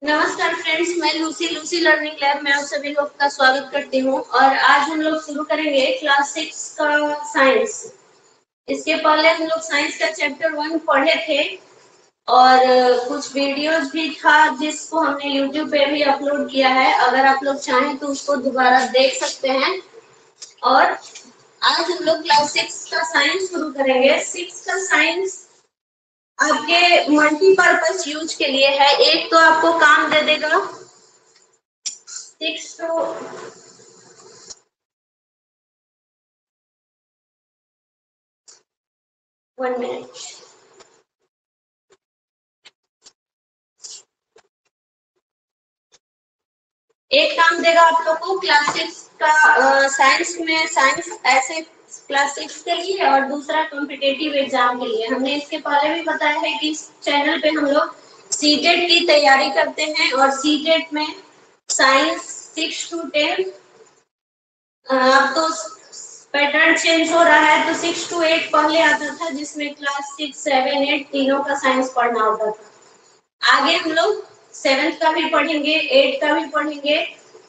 नमस्कार फ्रेंड्स, मैं Lucy learning lab में आप सभी लोग का स्वागत करती हूँ। और आज हम लोग शुरू करेंगे क्लास 6 का साइंस। इसके पहले हम लोग साइंस का चैप्टर 1 पढ़े थे और कुछ वीडियोस भी था जिसको हमने यूट्यूब पे भी अपलोड किया है। अगर आप लोग चाहें तो उसको दोबारा देख सकते हैं। और आज हम लोग क्लास 6 का साइंस शुरू करेंगे। 6 का साइंस आपके मल्टीपर्पज यूज के लिए है। एक तो आपको काम दे देगा 6 टू 1 मिनट। एक काम देगा आप लोग को क्लास 6 का साइंस में। साइंस ऐसे क्लास 6 के लिए है और दूसरा कॉम्पिटिटिव एग्जाम के लिए। हमने इसके पहले भी बताया है कि इस चैनल पे हम लोग सीटेट की तैयारी करते हैं और सीटेट में साइंस 6 टू 10 अब तो पैटर्न चेंज हो रहा है। तो 6 टू 8 पहले आता था जिसमें क्लास 6, 7, 8 तीनों का साइंस पढ़ना होता था। आगे हम लोग 7th का भी पढ़ेंगे, 8th का भी पढ़ेंगे।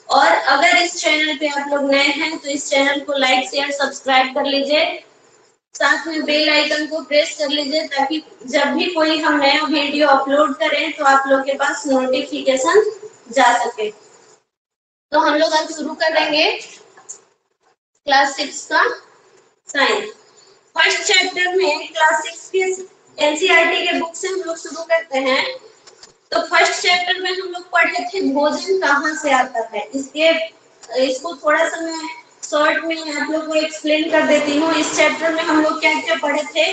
और अगर इस चैनल पे आप लोग नए हैं तो इस चैनल को लाइक शेयर सब्सक्राइब कर लीजिए। साथ में बेल आइकन को प्रेस कर लीजिए ताकि जब भी कोई हम नया वीडियो अपलोड करें तो आप लोग के पास नोटिफिकेशन जा सके। तो हम लोग आज शुरू कर देंगे क्लास 6 का साइंस। फर्स्ट चैप्टर में क्लास 6 के एनसीईआरटी के बुक से हम लोग शुरू करते हैं। तो फर्स्ट चैप्टर में हम लोग पढ़े थे भोजन कहाँ से आता है। इसको थोड़ा सा मैं शॉर्ट में आप लोग को एक्सप्लेन कर देती हूँ। इस चैप्टर में हम लोग क्या क्या पढ़े थे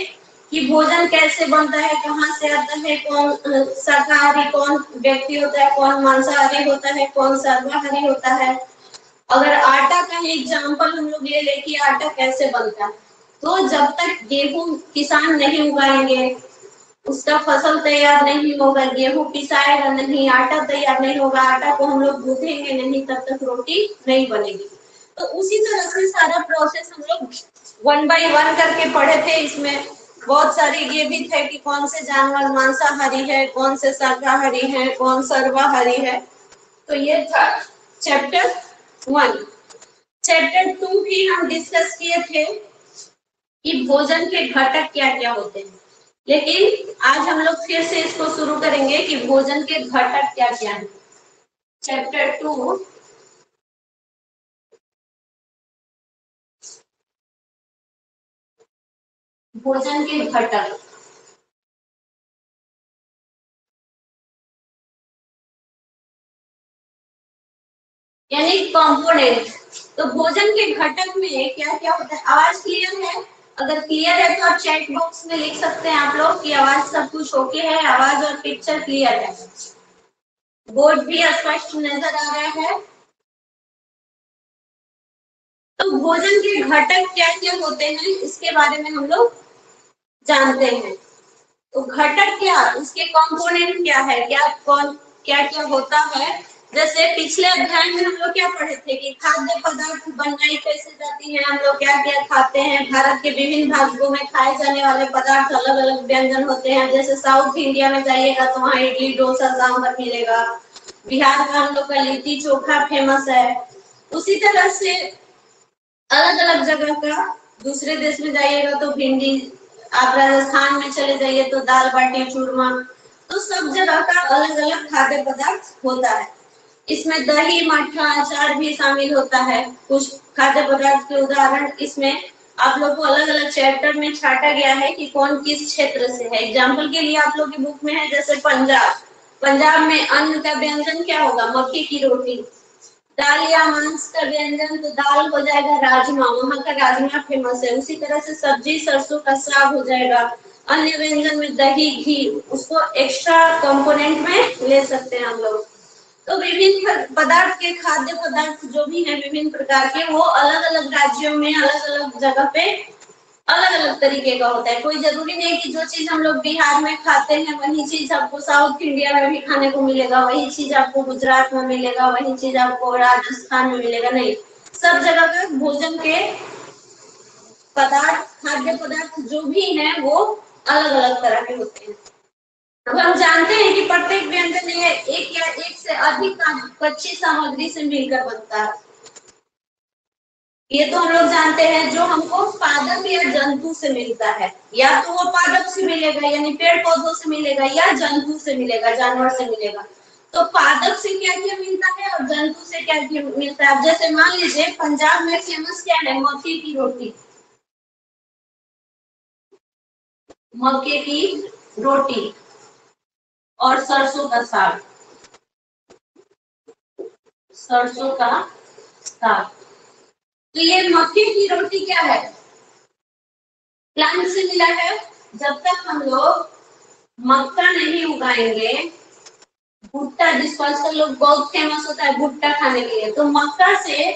कि भोजन कैसे बनता है, कहाँ से आता है, कौन शाकाहारी कौन व्यक्ति होता है, कौन मांसाहारी होता है, कौन सर्वाहारी होता है। अगर आटा का ही एग्जाम्पल हम लोग ले ले कि आटा कैसे बनता है, तो जब तक गेहूं किसान नहीं उगाएंगे, उसका फसल तैयार नहीं होगा, गेहूं पिसाएगा नहीं, आटा तैयार नहीं होगा, आटा को हम लोग गूंथेंगे नहीं, तब तक रोटी नहीं बनेगी। तो उसी तरह से सारा प्रोसेस हम लोग 1 बाय 1 करके पढ़े थे। इसमें बहुत सारे ये भी थे कि कौन से जानवर मांसाहारी है, कौन से शाकाहारी है, कौन सर्वाहारी है। तो ये था चैप्टर 1। चैप्टर 2 भी हम डिस्कस किए थे कि भोजन के घटक क्या क्या होते हैं। लेकिन आज हम लोग फिर से इसको शुरू करेंगे कि भोजन के घटक क्या क्या है। चैप्टर 2 भोजन के घटक यानी कंपोनेंट। तो भोजन के घटक में क्या क्या होता है। आवाज क्लियर है? अगर क्लियर है तो आप चैट बॉक्स में लिख सकते हैं आप लोग कि आवाज सब कुछ ओके है, आवाज और पिक्चर क्लियर है, बोर्ड भी स्पष्ट नजर आ रहा है। तो भोजन के घटक क्या क्या होते हैं इसके बारे में हम लोग जानते हैं। तो घटक क्या, उसके कंपोनेंट क्या है, क्या कौन क्या क्या होता है। जैसे पिछले अध्याय में हम लोग क्या पढ़े थे कि खाद्य पदार्थ बनाई कैसे जाती है, हम लोग क्या क्या खाते हैं। भारत के विभिन्न भागों में खाए जाने वाले पदार्थ अलग अलग व्यंजन होते हैं। जैसे साउथ इंडिया में जाइएगा तो वहाँ इडली डोसा सांभर मिलेगा। बिहार का हम लोग का लिट्टी चोखा फेमस है। उसी तरह से अलग अलग जगह का, दूसरे देश में जाइएगा तो भिंडी, आप राजस्थान में चले जाइए तो दाल बाटी चूरमा। तो सब जगह का अलग अलग खाद्य पदार्थ होता है। इसमें दही मट्ठा अचार भी शामिल होता है। कुछ खाद्य पदार्थ के उदाहरण इसमें आप लोग को अलग अलग चैप्टर में छाटा गया है कि कौन किस क्षेत्र से है। एग्जाम्पल के लिए आप लोग की बुक में है जैसे पंजाब। पंजाब में अन्न का व्यंजन क्या होगा, मक्की की रोटी। दाल या मांस का व्यंजन तो दाल हो जाएगा राजमा, वहां का राजमा फेमस है। उसी तरह से सब्जी सरसों का साग हो जाएगा। अन्य व्यंजन में दही घी, उसको एक्स्ट्रा कंपोनेंट में ले सकते हैं हम लोग। तो विभिन्न पदार्थ के खाद्य पदार्थ जो भी हैं विभिन्न प्रकार के, वो अलग अलग राज्यों में अलग अलग जगह पे अलग अलग तरीके का होता है। कोई जरूरी नहीं कि जो चीज हम लोग बिहार में खाते हैं वही चीज आपको साउथ इंडिया में भी खाने को मिलेगा, वही चीज आपको गुजरात में मिलेगा, वही चीज आपको राजस्थान में मिलेगा, नहीं। सब जगह का भोजन के पदार्थ, खाद्य पदार्थ जो भी हैं वो अलग अलग तरह के होते हैं। अब हम जानते हैं कि प्रत्येक व्यंजन एक या एक से अधिक कच्ची सामग्री से मिलकर बनता है। ये तो हम लोग जानते हैं, जो हमको पादप या जंतु से मिलता है, या तो वो पादप से मिलेगा यानी पेड़ पौधों से मिलेगा, या जंतु से मिलेगा, जानवर से मिलेगा। तो पादप से क्या क्या मिलता है और जंतु से क्या क्या मिलता है। अब जैसे मान लीजिए पंजाब में फेमस क्या है, मक्के की रोटी। मक्के की रोटी और सरसों का साग। सरसों का साग। तो ये मक्के की रोटी क्या है, प्लांट से मिला है। जब तक हम लोग मक्का नहीं उगाएंगे, भुट्टा जिसको आजकल लोग बहुत फेमस होता है भुट्टा खाने के लिए, तो मक्का से,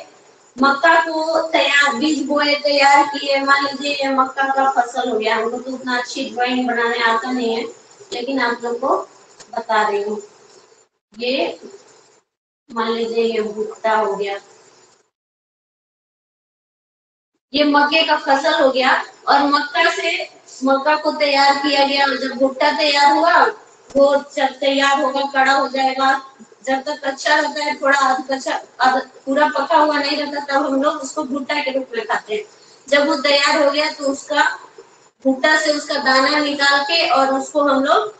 मक्का को तैयार बीज बोए तैयार किए, मान लीजिए ये मक्का का फसल हो गया। हमको तो उतना अच्छी ड्राइंग बनाने आता नहीं है, लेकिन आप लोग को बता रही हूँ। ये मान लीजिए ये भुट्टा हो गया, ये मक्के का फसल हो गया। और मक्का से, मक्का को तैयार किया गया, और जब भुट्टा तैयार हुआ, वो जब तैयार होगा कड़ा हो जाएगा, जब तक कच्चा रहता है, थोड़ा आध कच्चा, पूरा पका हुआ नहीं रहता, तब हम लोग उसको भुट्टा के रूप में खाते हैं। जब वो तैयार हो गया तो उसका भुट्टा से उसका दाना निकाल के और उसको हम लोग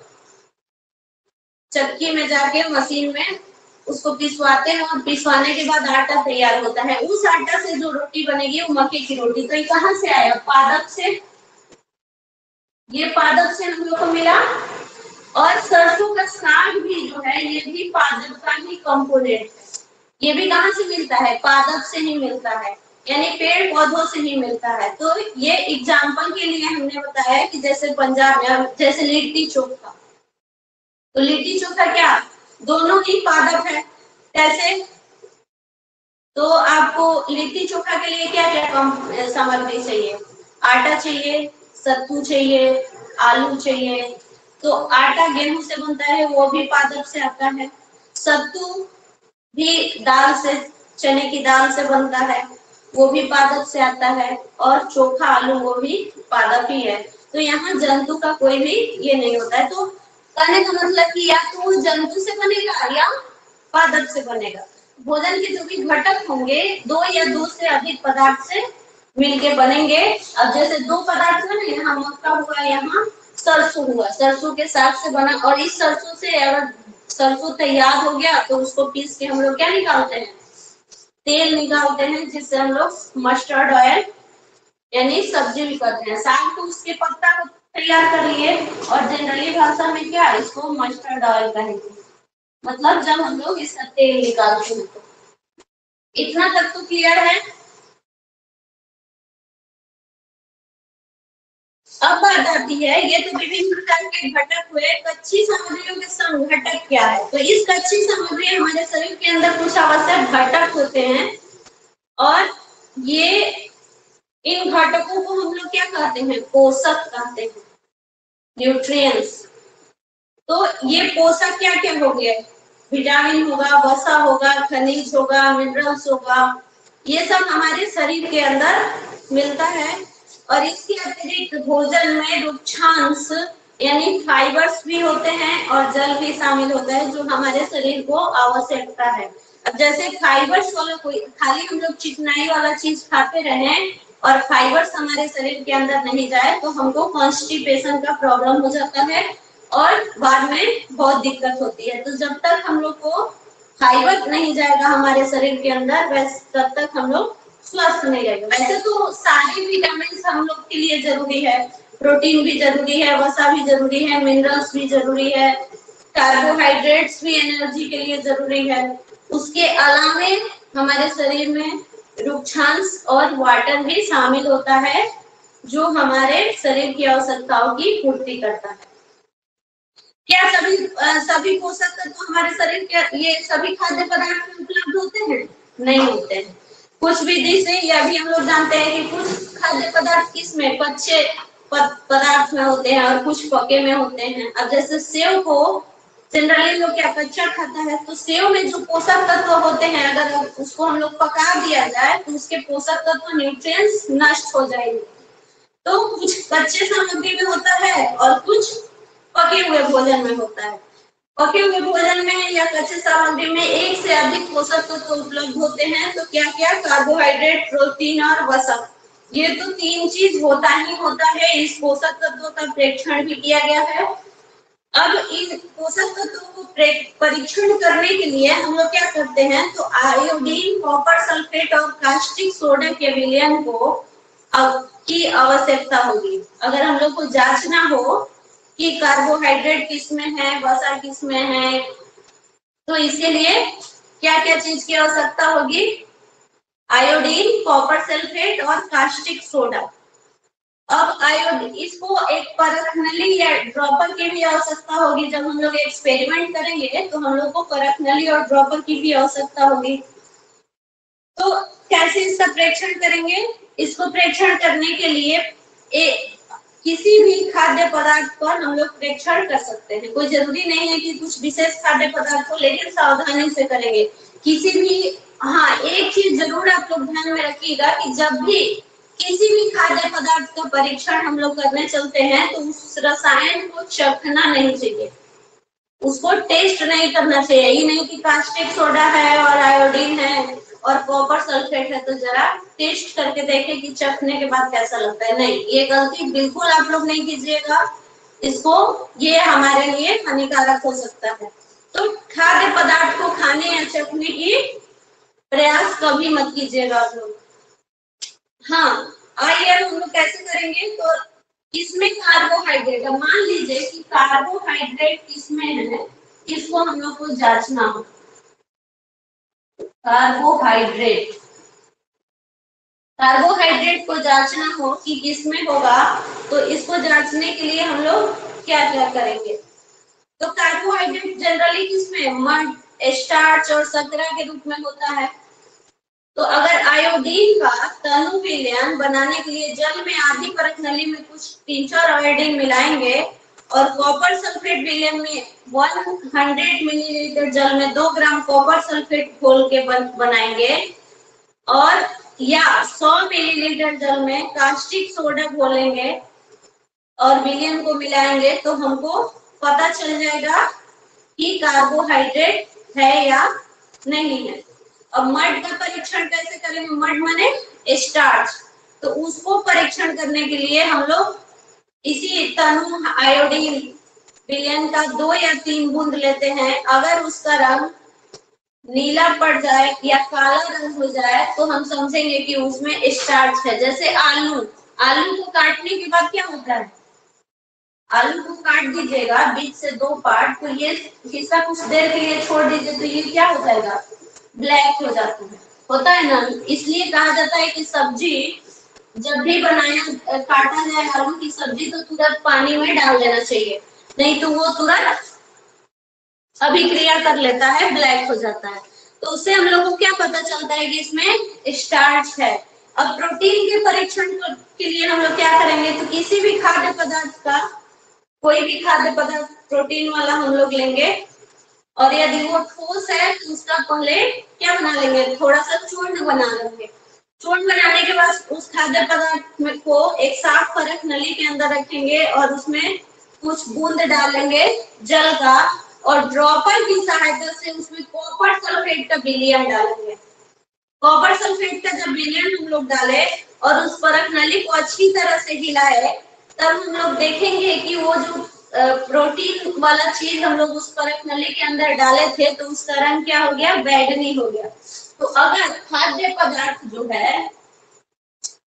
चक्की में जाके मशीन में उसको पिसवाते हैं, और पिसवाने के बाद आटा तैयार होता है। उस आटा से जो रोटी बनेगी वो मक्के की रोटी। तो ये कहाँ से आया, पादप से। ये पादप से हम लोग को मिला। और सरसों का साग भी जो है, ये भी पादप का ही कंपोनेंट है। ये भी कहाँ से मिलता है, पादप से ही मिलता है, यानी पेड़ पौधों से ही मिलता है। तो ये एग्जाम्पल के लिए हमने बताया कि जैसे पंजाब में जैसे लिट्टी चोखा, तो लिट्टी चोखा क्या, दोनों ही पादप है। कैसे, तो आपको लिट्टी चोखा के लिए क्या क्या सामग्री चाहिए, आटा चाहिए, सत्तू चाहिए, आलू चाहिए। तो आटा गेहूं से बनता है, वो भी पादप से आता है। सत्तू भी दाल से, चने की दाल से बनता है, वो भी पादप से आता है। और चोखा आलू वो भी पादप ही है। तो यहाँ जंतु का कोई भी ये नहीं होता है। तो कहने का मतलब कि या तो वो जंतु से बनेगा या पादप से बनेगा। भोजन के जो भी घटक होंगे, दो या दो से अधिक पदार्थ से मिलके बनेंगे। अब जैसे दो पदार्थ है ना, यहाँ मक्का हुआ, यहाँ सरसों हुआ, सरसों के साग से बना। और इस सरसों से अगर सरसों तैयार हो गया तो उसको पीस के हम लोग क्या निकालते हैं, तेल निकालते हैं, जिससे हम लोग मस्टर्ड ऑयल यानी सब्जी भी करते हैं। साग तो उसके पत्ता को तैयार कर लिए, और जनरली भाषा में क्या, इसको मस्टर्ड ऑयल कहेंगे, मतलब जब हम लोग इसका तेल निकालते हैं। तो इतना तक तो क्लियर है। अब बात आती है, ये तो विभिन्न प्रकार के घटक हुए, कच्ची सामग्रियों के संघटक क्या है। तो इस कच्ची सामग्री, हमारे शरीर के अंदर कुछ आवश्यक घटक होते हैं, और ये इन घटकों को हम लोग क्या कहते हैं, पोषक कहते हैं, न्यूट्रिएंट्स। तो ये पोषक क्या क्या हो गए, विटामिन होगा, वसा होगा, खनिज होगा, मिनरल्स होगा, ये सब हमारे शरीर के अंदर मिलता है। और इसके अतिरिक्त भोजन में रुक्षांश यानी फाइबर्स भी होते हैं, और जल भी शामिल होता है, जो हमारे शरीर को आवश्यकता है। अब जैसे फाइबर्स वाला कोई, खाली हम लोग चिकनाई वाला चीज खाते रहे और फाइबर्स हमारे शरीर के अंदर नहीं जाए, तो हमको कॉन्स्टिपेशन का प्रॉब्लम हो जाता है, और बाद में बहुत दिक्कत होती है। तो जब तक हम लोग को फाइबर नहीं जाएगा हमारे शरीर के अंदर, वैसे तब तक हम लोग स्वस्थ नहीं रहेंगे। वैसे तो सारी विटामिन हम लोग के लिए जरूरी है, प्रोटीन भी जरूरी है, वसा भी जरूरी है, मिनरल्स भी जरूरी है, कार्बोहाइड्रेट्स भी एनर्जी के लिए जरूरी है। उसके अलावे हमारे शरीर में रुक्षांश और वाटर भी शामिल होता है, जो हमारे शरीर की आवश्यकताओं की पूर्ति करता है। क्या सभी पोषक तत्व हमारे शरीर के ये सभी खाद्य पदार्थ में उपलब्ध होते हैं? नहीं होते हैं। कुछ विधि से यह भी हम लोग जानते हैं कि कुछ खाद्य पदार्थ किसमें, कच्चे पदार्थ में होते हैं, और कुछ पके में होते हैं। अब जैसे सेव को जनरली लोग क्या कच्चा खाता है, तो सेव में जो पोषक तत्व होते हैं, अगर उसको हम लोग पका दिया जाए तो उसके पोषक तत्व, न्यूट्रिएंट्स नष्ट हो जाएंगे। तो कुछ कच्चे सामग्री में होता है और कुछ पके हुए भोजन में होता है। पके हुए भोजन में या कच्चे सामग्री में एक से अधिक पोषक तत्व तो उपलब्ध होते हैं। तो क्या क्या, कार्बोहाइड्रेट, प्रोटीन और वसा, ये तो तीन चीज होता ही होता है। इस पोषक तत्वों का परीक्षण भी किया गया है। अब इन पोषक तत्वों को परीक्षण करने के लिए हम लोग क्या करते हैं, तो आयोडीन, कॉपर सल्फेट और कास्टिक सोडा के विलयन को की आवश्यकता होगी। अगर हम लोग को जांचना हो कि कार्बोहाइड्रेट किसमें है, वसा किसमें है, तो इसीलिए क्या क्या चीज की आवश्यकता होगी, आयोडीन, कॉपर सल्फेट और कास्टिक सोडा। अब आयोडीन, इसको एक परख नली या ड्रॉपर की भी आवश्यकता होगी। जब हम लोग एक्सपेरिमेंट करेंगे तो हम लोग को परख नली और ड्रॉपर की भी आवश्यकता होगी। तो कैसे इसका प्रेक्षण करेंगे, इसको प्रेक्षण करने के लिए किसी भी खाद्य पदार्थ पर हम लोग प्रेक्षण कर सकते हैं। कोई जरूरी नहीं है कि कुछ विशेष खाद्य पदार्थ को, लेकिन सावधानी से करेंगे। किसी भी, हाँ एक चीज जरूर आप लोग ध्यान में रखिएगा कि जब भी किसी भी खाद्य पदार्थ का परीक्षण हम लोग करने चलते हैं तो उस रसायन को चखना नहीं चाहिए, उसको टेस्ट नहीं करना चाहिए। ये नहीं कि कास्टिक सोडा है और आयोडीन है और कॉपर सल्फेट है तो जरा टेस्ट करके देखें कि चखने के बाद कैसा लगता है। नहीं, ये गलती बिल्कुल आप लोग नहीं कीजिएगा, इसको, ये हमारे लिए हानिकारक हो सकता है। तो खाद्य पदार्थ को खाने या चखने की प्रयास कभी मत कीजिएगा आप लोग। हाँ, आइए हम लोग कैसे करेंगे, तो इसमें कार्बोहाइड्रेट, मान लीजिए कि कार्बोहाइड्रेट किसमें है, इसको हम लोग को जांचना हो। कार्बोहाइड्रेट, कार्बोहाइड्रेट को जांचना हो कि किसमें होगा, तो इसको जांचने के लिए हम लोग क्या क्या करेंगे, तो कार्बोहाइड्रेट जनरली किसमें, मड, स्टार्च और शर्करा के रूप में होता है। तो अगर आयोडीन का तनु विलयन बनाने के लिए जल में आधी परत नली में कुछ टिंचर आयोडीन मिलाएंगे और कॉपर सल्फेट विलयन में 100 मिलीलीटर जल में 2 ग्राम कॉपर सल्फेट घोल के बनाएंगे, और या 100 मिलीलीटर जल में कास्टिक सोडा घोलेंगे और विलयन को मिलाएंगे, तो हमको पता चल जाएगा कि कार्बोहाइड्रेट है या नहीं है। अब मड का परीक्षण कैसे करेंगे, मड माने स्टार्च, तो उसको परीक्षण करने के लिए हम लोग इसी तनु आयोडीन विलयन का 2 या 3 बूंद लेते हैं। अगर उसका रंग नीला पड़ जाए या काला रंग हो जाए तो हम समझेंगे कि उसमें स्टार्च है। जैसे आलू, आलू को काटने के बाद क्या होता है, आलू को काट दीजिएगा बीच से 2 पार्ट, तो ये हिस्सा कुछ देर के लिए छोड़ दीजिए तो ये क्या हो जाएगा, ब्लैक हो जाता है, होता है ना। इसलिए कहा जाता है कि सब्जी जब भी बनाया, काटा जाए आलू की सब्जी तो तुरंत पानी में डाल देना चाहिए, नहीं तो वो तुरंत अभिक्रिया कर लेता है, ब्लैक हो जाता है। तो उससे हम लोग को क्या पता चलता है कि इसमें स्टार्च है। अब प्रोटीन के परीक्षण के लिए हम लोग क्या करेंगे, तो किसी भी खाद्य पदार्थ का, कोई भी खाद्य पदार्थ प्रोटीन वाला हम लोग लेंगे, और यदि वो ठोस है तो उसका पहले क्या बना लेंगे, थोड़ा सा चूर्ण बना लेंगे। चूर्ण बनाने के बाद उस खाद्य पदार्थ में को एक साफ परख नली के अंदर रखेंगे और उसमें कुछ बूंद डालेंगे जल का, और ड्रॉपर की सहायता से उसमें कॉपर सल्फेट का विलयन डालेंगे। कॉपर सल्फेट का जब विलयन हम लोग डाले और उस परख नली को अच्छी तरह से हिलाए, तब हम लोग देखेंगे कि वो जो प्रोटीन वाला चीज हम लोग उस परख नली के अंदर डाले थे तो उसका रंग क्या हो गया, बैगनी हो गया। तो अगर खाद्य पदार्थ जो है,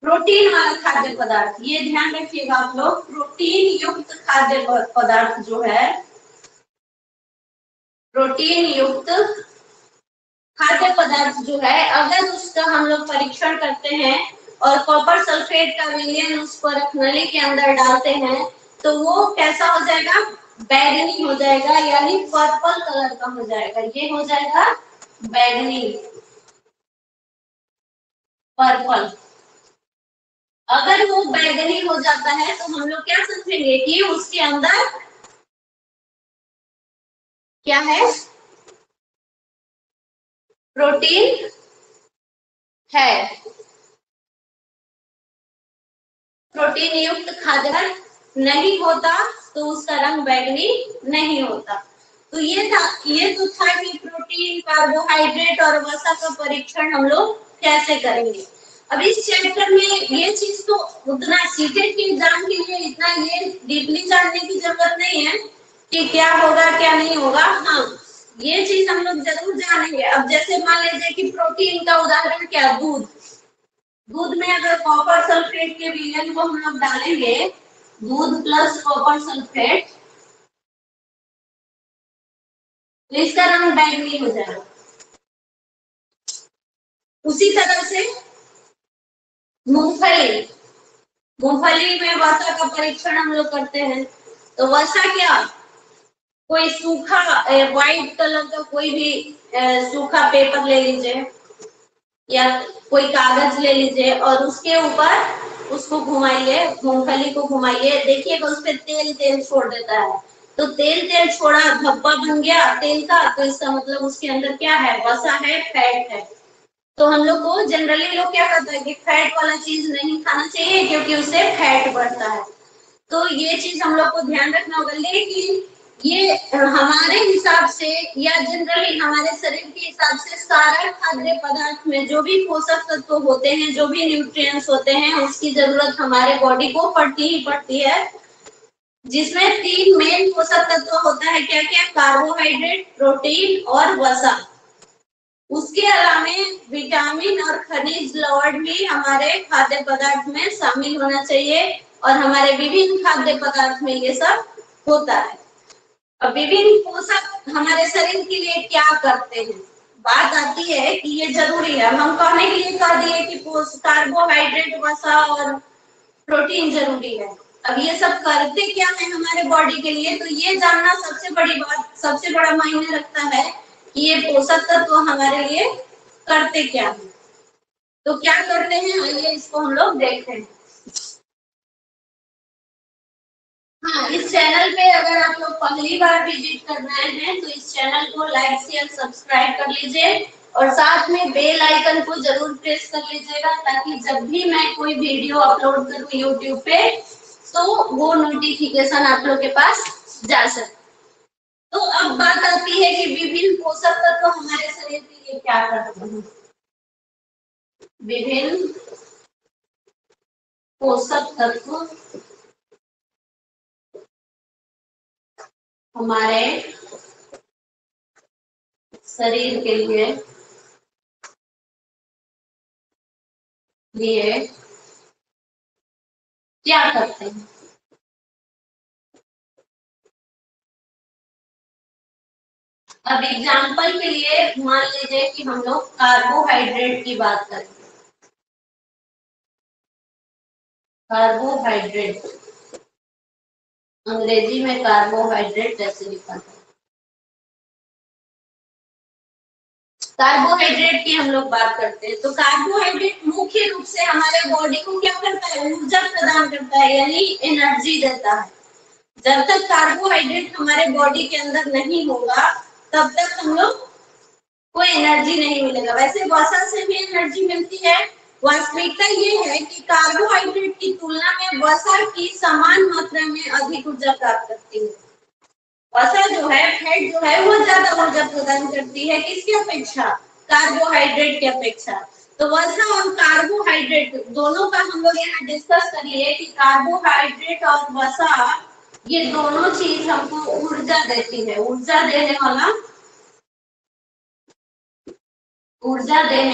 प्रोटीन वाला खाद्य पदार्थ, ये ध्यान रखिएगा आप लोग, प्रोटीन युक्त खाद्य पदार्थ जो है, प्रोटीन युक्त खाद्य पदार्थ जो है, अगर उसका हम लोग परीक्षण करते हैं और कॉपर सल्फेट का विलयन उस परख नली के अंदर डालते हैं, तो वो कैसा हो जाएगा, बैगनी हो जाएगा, यानी पर्पल कलर का हो जाएगा। ये हो जाएगा बैगनी, पर्पल। अगर वो बैगनी हो जाता है तो हम लोग क्या समझेंगे कि उसके अंदर क्या है, प्रोटीन है, प्रोटीन युक्त खाद्य नहीं होता तो उसका रंग बैंगनी नहीं होता। तो ये तो था कि प्रोटीन, कार्बोहाइड्रेट और वसा का परीक्षण हम लोग कैसे करेंगे। अब इस चैप्टर में ये चीज तो उतना सीटेट के एग्जाम के लिए इतना ये डीपली जानने की जरूरत नहीं है कि क्या होगा क्या नहीं होगा। हाँ, ये चीज हम लोग जरूर जानेंगे। अब जैसे मान लीजिए कि प्रोटीन का उदाहरण क्या, दूध। दूध में अगर कॉपर सल्फेट के विलयन को हम लोग डालेंगे, दूध प्लस कॉपर सल्फेट, तो इसका रंग बैंगनी हो जाएगा। उसी तरह से मूंगफली, मूंगफली में वसा का परीक्षण हम लोग करते हैं। तो वसा क्या, कोई सूखा व्हाइट कलर का कोई भी सूखा पेपर ले लीजिए या कोई कागज ले लीजिए और उसके ऊपर उसको घुमाइए, मूंगफली को घुमाइए, देखिएगा उस पर तेल तेल छोड़ देता है। तो तेल तेल छोड़ा, धब्बा बन गया तेल का, तो इसका मतलब उसके अंदर क्या है, वसा है, फैट है। तो हम लोग को जनरली लोग क्या करते हैं कि फैट वाला चीज नहीं खाना चाहिए क्योंकि उससे फैट बढ़ता है। तो ये चीज हम लोग को ध्यान रखना होगा। लेकिन ये हमारे हिसाब से या जनरली हमारे शरीर के हिसाब से सारा खाद्य पदार्थ में जो भी पोषक तत्व होते हैं, जो भी न्यूट्रिएंट्स होते हैं, उसकी जरूरत हमारे बॉडी को पड़ती ही पड़ती है। जिसमें तीन मेन पोषक तत्व होता है, क्या क्या, कार्बोहाइड्रेट, प्रोटीन और वसा। उसके अलावा विटामिन और खनिज लवण भी हमारे खाद्य पदार्थ में शामिल होना चाहिए और हमारे विभिन्न खाद्य पदार्थ में ये सब होता है। अब विभिन्न पोषक हमारे शरीर के लिए क्या करते हैं, बात आती है कि ये जरूरी है। हम कहने के लिए कह दिए कि कार्बोहाइड्रेट, वसा और प्रोटीन जरूरी है। अब ये सब करते क्या है हमारे बॉडी के लिए, तो ये जानना सबसे बड़ी बात, सबसे बड़ा मायने रखता है कि ये पोषक तत्व हमारे लिए करते क्या है। तो क्या करते हैं, आइए इसको हम लोग देखते हैं। हाँ, इस चैनल पे अगर आप लोग पहली बार विजिट कर रहे हैं तो इस चैनल को लाइक शेयर सब्सक्राइब कर लीजिए और साथ में बेल आइकन को जरूर प्रेस कर लीजिएगा ताकि जब भी मैं कोई वीडियो अपलोड करूँ यूट्यूब पे तो वो नोटिफिकेशन आप लोग के पास जा सके। तो अब बात आती है कि विभिन्न पोषक तत्व हमारे शरीर के लिए क्या करते हैं। विभिन्न पोषक तत्व हमारे शरीर के लिए क्या करते हैं। अब एग्जाम्पल के लिए मान लीजिए कि हम लोग कार्बोहाइड्रेट की बात करें। कार्बोहाइड्रेट, अंग्रेजी में कार्बोहाइड्रेट जैसे लिखा है। कार्बोहाइड्रेट की हम लोग बात करते हैं तो कार्बोहाइड्रेट मुख्य रूप से हमारे बॉडी को क्या करता है, ऊर्जा प्रदान करता है, यानी एनर्जी देता है। जब तक कार्बोहाइड्रेट हमारे बॉडी के अंदर नहीं होगा तब तक हम लोग कोई एनर्जी नहीं मिलेगा। वैसे वसा से भी एनर्जी मिलती है। वास्तविकता ये है कि कार्बोहाइड्रेट की तुलना में वसा की समान मात्रा में अधिक ऊर्जा प्राप्त करती है। वसा जो है, फैट जो है, वो ज्यादा ऊर्जा प्रदान करती है किसकी अपेक्षा, कार्बोहाइड्रेट की अपेक्षा। तो वसा और कार्बोहाइड्रेट दोनों का हम लोग यहाँ डिस्कस करिए कि कार्बोहाइड्रेट और वसा ये दोनों चीज हमको ऊर्जा देती है। ऊर्जा देने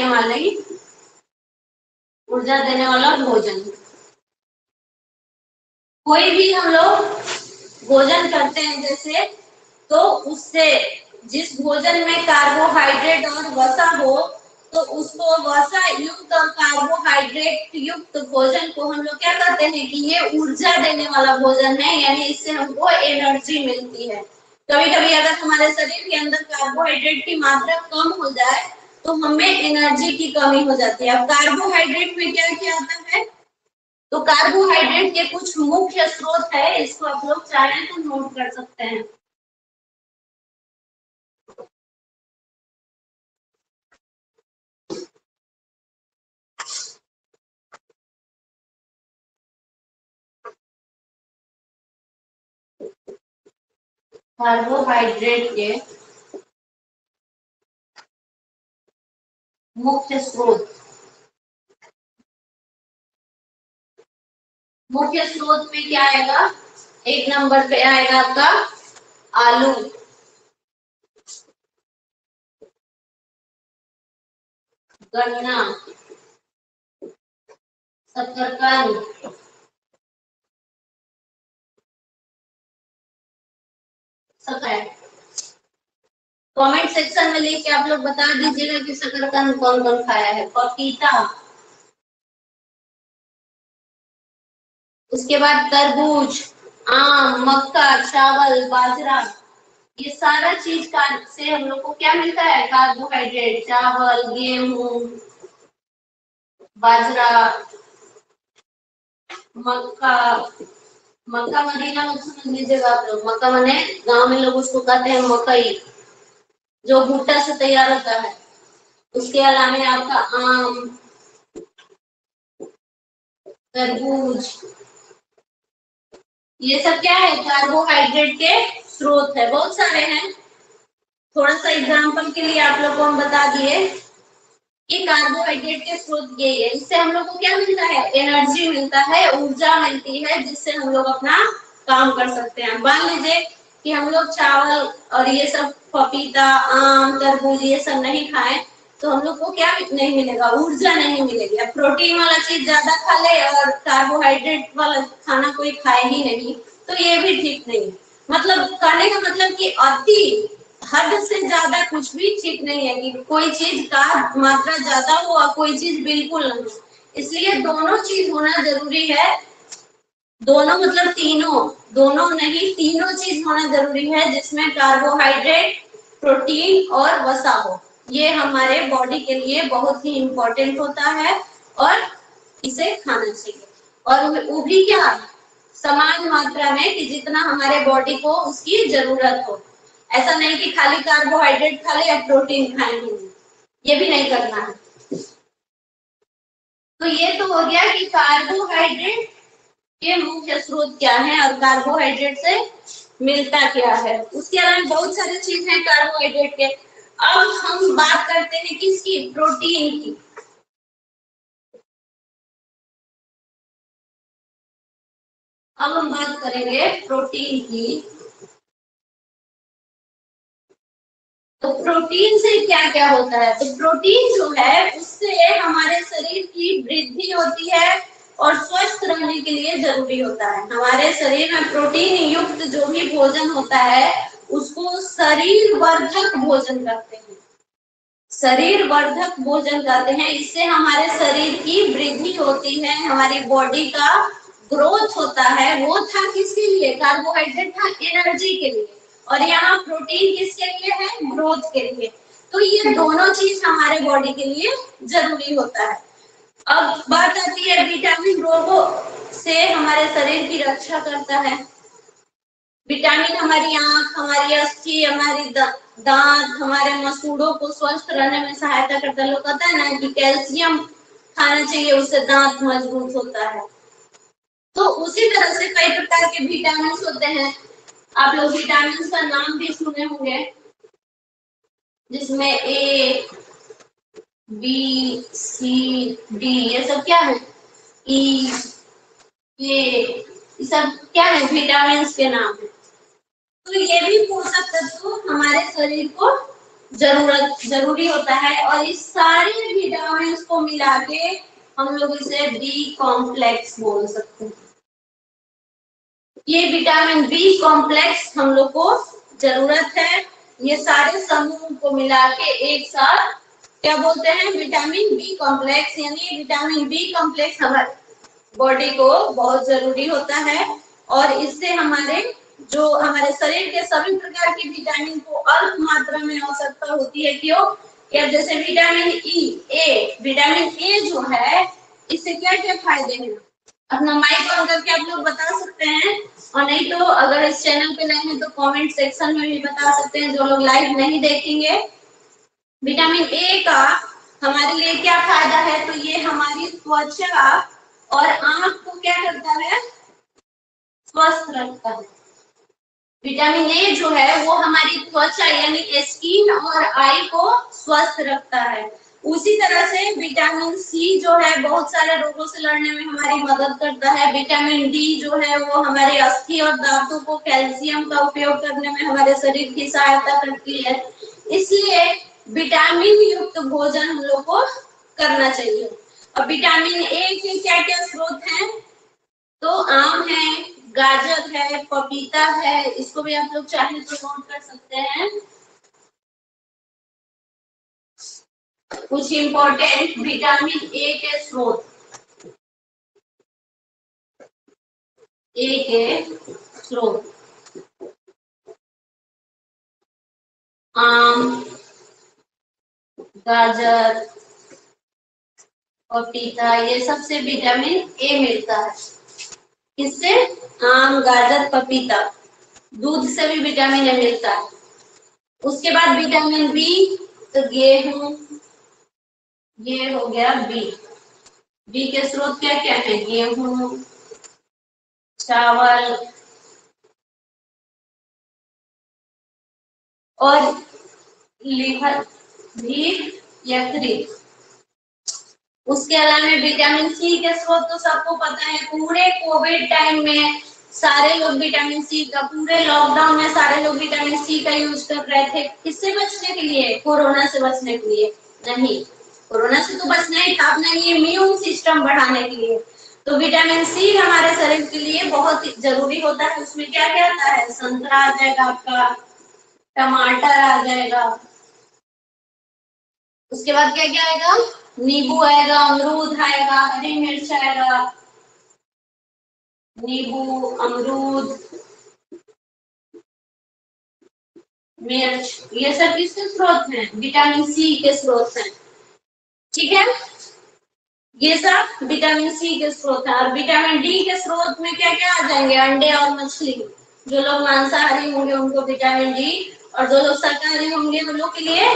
वाली ऊर्जा देने वाला भोजन। कोई भी हम लोग भोजन करते हैं जैसे, तो उससे जिस भोजन में कार्बोहाइड्रेट और वसा हो तो उसको वसा युक्त और कार्बोहाइड्रेट युक्त भोजन को हम लोग क्या कहते हैं कि ये ऊर्जा देने वाला भोजन है, यानी इससे हमको एनर्जी मिलती है। कभी कभी अगर हमारे शरीर के अंदर कार्बोहाइड्रेट की मात्रा कम हो जाए तो हमें एनर्जी की कमी हो जाती है। अब कार्बोहाइड्रेट में क्या क्या आता है, तो कार्बोहाइड्रेट के कुछ मुख्य स्रोत है, इसको आप लोग चाहें तो नोट कर सकते हैं। कार्बोहाइड्रेट के मुख्य स्रोत, मुख्य स्रोत में क्या आएगा? एक नंबर पे आएगा आपका आलू, गन्ना, शकरकंद, शकरकंद। कमेंट सेक्शन में लेके आप लोग बता दीजिएगा कि शकरकंद कौन कौन खाया है। पपीता, उसके बाद तरबूज, आम, मक्का, चावल, बाजरा, ये सारा चीज का से हम लोग को क्या मिलता है? कार्बोहाइड्रेट। चावल, गेहूं, बाजरा, मक्का। मक्का मदीना मत समझ लीजिएगा आप लोग, मक्का माने गांव में लोग उसको कहते हैं मकई, जो भुट्टा से तैयार होता है। उसके अलावा आपका आम, तरबूज, ये सब क्या है? कार्बोहाइड्रेट के स्रोत है, बहुत सारे हैं। थोड़ा सा एग्जाम्पल के लिए आप लोग को हम बता दिए कि कार्बोहाइड्रेट के स्रोत ये है। इससे हम लोग को क्या मिलता है? एनर्जी मिलता है, ऊर्जा मिलती है, जिससे हम लोग अपना काम कर सकते हैं। मान लीजिए कि हम लोग चावल और ये सब पपीता, आम, तरबूज ये सब नहीं खाएं तो हम लोग को क्या नहीं मिलेगा? ऊर्जा नहीं मिलेगी। अब प्रोटीन वाला चीज ज्यादा खा ले और कार्बोहाइड्रेट वाला खाना कोई खाए ही नहीं, तो ये भी ठीक नहीं है। मतलब कहने का मतलब कि अति हद से ज्यादा कुछ भी ठीक नहीं है, कि कोई चीज का मात्रा ज्यादा हो और कोई चीज बिल्कुल नहीं। इसलिए दोनों चीज होना जरूरी है। दोनों मतलब तीनों, दोनों नहीं तीनों चीज होना जरूरी है, जिसमें कार्बोहाइड्रेट, प्रोटीन और वसा हो। ये हमारे बॉडी के लिए बहुत ही इम्पोर्टेंट होता है और इसे खाना चाहिए। और वो भी क्या? समान मात्रा में, कि जितना हमारे बॉडी को उसकी जरूरत हो। ऐसा नहीं कि खाली कार्बोहाइड्रेट खा ले या प्रोटीन खाए नहीं, ये भी नहीं करना है। तो ये तो हो गया कि कार्बोहाइड्रेट के मुख्य स्रोत क्या है और कार्बोहाइड्रेट से मिलता क्या है। उसके अलावा बहुत सारी चीज है कार्बोहाइड्रेट के। अब हम बात करते हैं किसकी? प्रोटीन की। अब हम बात करेंगे प्रोटीन की। तो प्रोटीन से क्या क्या होता है? तो प्रोटीन जो है उससे हमारे शरीर की वृद्धि होती है और स्वस्थ रहने के लिए जरूरी होता है। हमारे शरीर में प्रोटीन युक्त जो भी भोजन होता है उसको शरीर वर्धक भोजन कहते हैं। शरीर वर्धक भोजन कहते हैं। इससे हमारे शरीर की वृद्धि होती है, हमारी बॉडी का ग्रोथ होता है। वो था किसके लिए? कार्बोहाइड्रेट था एनर्जी के लिए, और यहाँ प्रोटीन किसके लिए है? ग्रोथ के लिए। तो ये दोनों चीज हमारे बॉडी के लिए जरूरी होता है। अब बात आती है विटामिन रोगों से हमारे शरीर की रक्षा करता है। विटामिन हमारी आंख, हमारी अस्थि, हमारी दांत, हमारे मसूड़ों को स्वस्थ रहने में सहायता करता है। लोग कहता है ना कि कैल्शियम खाना चाहिए, उससे दांत मजबूत होता है। तो उसी तरह से कई प्रकार के विटामिन होते हैं। आप लोग विटामिन का नाम भी सुने होंगे, जिसमें ए, बी, सी, डी ये सब क्या है? ई, ये सब क्या है? विटामिन के नाम है। तो ये भी पोषक तत्व हमारे शरीर को जरूरी होता है, और इस सारे विटामिन को मिला के हम लोग इसे बी कॉम्प्लेक्स बोल सकते हैं। ये विटामिन बी कॉम्प्लेक्स हम लोग को जरूरत है। ये सारे समूह को मिला के एक साथ क्या बोलते हैं? Vitamin B complex. यानी विटामिन बी कॉम्प्लेक्स हमारे बॉडी को बहुत जरूरी होता है, और इससे हमारे जो हमारे शरीर के सभी प्रकार के विटामिन को अल्प मात्रा में आवश्यकता होती है। क्यों? या जैसे vitamin E, A, vitamin A जो है इससे क्या क्या फायदे हैं? अपना माइक ऑन करके आप लोग बता सकते हैं, और नहीं तो अगर इस चैनल पे नए हैं तो कमेंट सेक्शन में भी बता सकते हैं, जो लोग लाइव नहीं देखेंगे। विटामिन ए का हमारे लिए क्या फायदा है? तो ये हमारी त्वचा और आंख को क्या करता है? स्वस्थ रखता है। विटामिन ए जो है वो हमारी त्वचा यानी स्किन और आई को स्वस्थ रखता है। उसी तरह से विटामिन सी जो है बहुत सारे रोगों से लड़ने में हमारी मदद करता है। विटामिन डी जो है वो हमारे अस्थि और दांतों को कैल्शियम का उपयोग करने में हमारे शरीर की सहायता करती है। इसलिए विटामिन युक्त भोजन हम लोग को करना चाहिए। और विटामिन ए के क्या क्या स्रोत हैं? तो आम है, गाजर है, पपीता है, इसको भी आप लोग चाहे तो नोट कर सकते हैं। कुछ इंपॉर्टेंट विटामिन ए के स्रोत, ए के स्रोत आम, गाजर, पपीता, ये सबसे विटामिन ए मिलता है। किससे? आम, गाजर, पपीता। दूध से भी विटामिन ए मिलता है। उसके बाद विटामिन बी, तो गेहूं, ये हो गया बी। बी के स्रोत क्या क्या है? गेहूं, चावल और लीवर भी, यकृत। उसके अलावा विटामिन सी के स्रोत तो सबको पता है। पूरे कोविड टाइम में सारे लोग विटामिन सी का, पूरे लॉकडाउन में सारे लोग विटामिन सी का यूज कर रहे थे। किससे बचने के लिए? कोरोना से बचने के लिए नहीं, कोरोना से तो बचना ही था, अपना इम्यून सिस्टम बढ़ाने के लिए। तो विटामिन सी हमारे शरीर के लिए बहुत जरूरी होता है। उसमें क्या क्या आता है? संतरा आ जाएगा आपका, टमाटर आ जाएगा, उसके बाद क्या क्या आएगा? नींबू आएगा, अमरूद आएगा, हरी मिर्च आएगा, नींबू, अमरूद, मिर्च, ये सब किसके स्रोत हैं? विटामिन सी के स्रोत हैं। ठीक है, ये सब विटामिन सी के स्रोत हैं। और विटामिन डी के स्रोत में क्या क्या आ जाएंगे? अंडे और मछली। जो लोग मांसाहारी होंगे उनको विटामिन डी, और जो लोग शाकाहारी होंगे उन लोग के लिए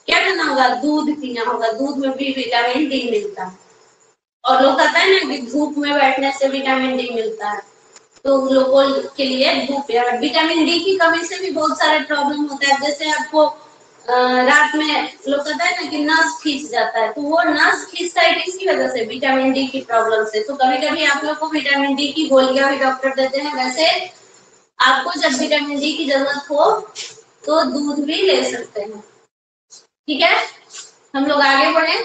क्या करना होगा? दूध पीना होगा। दूध में भी विटामिन डी मिलता है। और लोग कहता है ना कि धूप में बैठने से विटामिन डी मिलता है, तो लोगों के लिए धूप या विटामिन डी की कमी से भी बहुत सारे प्रॉब्लम होता है। जैसे आपको रात में लोग कहता है ना कि नस खींच जाता है, तो वो नस खींचता है किसकी वजह से? विटामिन डी की प्रॉब्लम से। तो कभी कभी आप लोग को विटामिन डी की गोलियां भी डॉक्टर देते हैं। वैसे आपको जब विटामिन डी की जरूरत हो तो दूध भी ले सकते हैं। ठीक है, हम लोग आगे बढ़े।